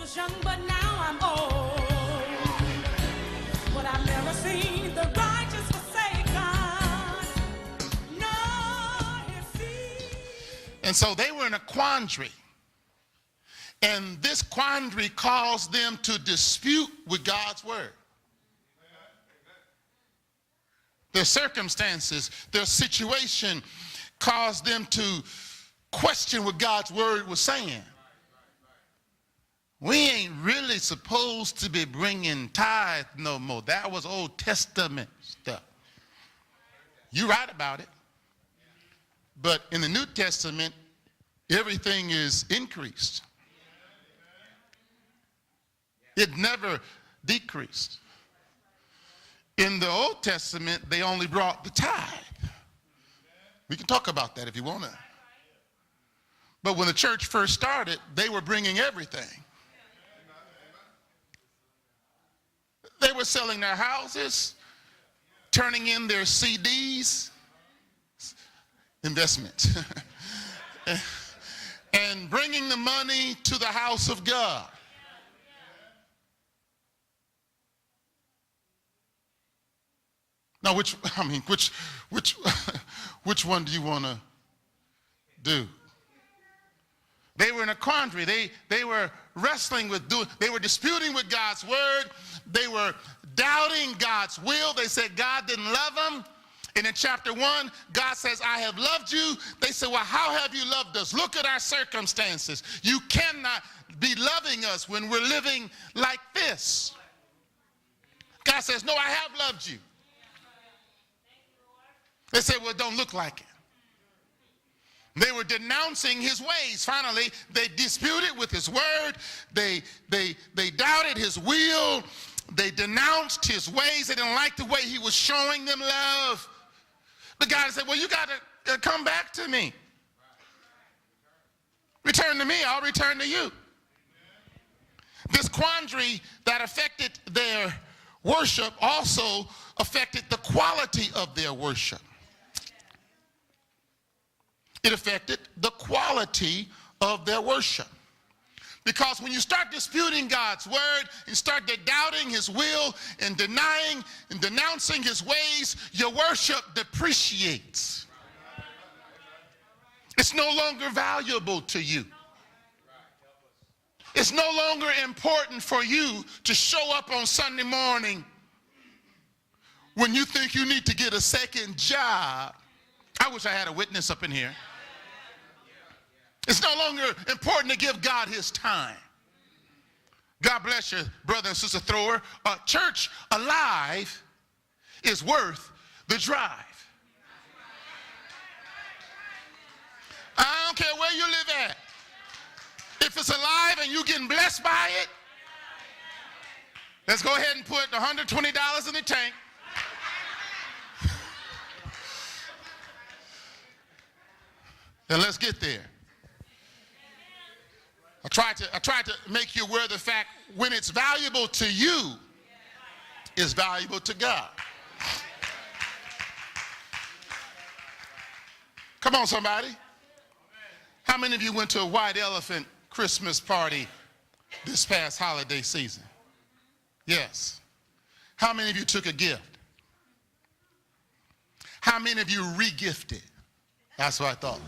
was young, but now I'm old. But I've never seen the righteous forsaken, nor his seed. And so they were in a quandary. And this quandary caused them to dispute with God's word. Their circumstances, their situation caused them to question what God's word was saying. We ain't really supposed to be bringing tithe no more. That was Old Testament stuff. You're right about it. But in the New Testament, everything is increased. It never decreased. In the Old Testament, they only brought the tithe. We can talk about that if you want to. But when the church first started, they were bringing everything. They were selling their houses, turning in their CDs, investment, and bringing the money to the house of God. Now, which one do you want to do? They were in a quandary. They were wrestling with they were disputing with God's word. They were doubting God's will. They said God didn't love them. And in chapter 1, God says, I have loved you. They said, well, how have you loved us? Look at our circumstances. You cannot be loving us when we're living like this. God says, no, I have loved you. They said, well, it don't look like it. They were denouncing his ways. Finally, they disputed with his word. They doubted his will. They denounced his ways. They didn't like the way he was showing them love. But God said, well, you got to come back to me. Return to me, I'll return to you. This quandary that affected their worship also affected the quality of their worship. It affected the quality of their worship. Because when you start disputing God's word and start doubting his will and denying and denouncing his ways, your worship depreciates. It's no longer valuable to you. It's no longer important for you to show up on Sunday morning when you think you need to get a second job. I wish I had a witness up in here. It's no longer important to give God his time. God bless you, brother and sister thrower. A church alive is worth the drive. I don't care where you live at. If it's alive and you're getting blessed by it, let's go ahead and put $120 in the tank. And let's get there. I tried to make you aware of the fact when it's valuable to you, it's valuable to God. Come on, somebody. How many of you went to a white elephant Christmas party this past holiday season? Yes. How many of you took a gift? How many of you re-gifted? That's what I thought.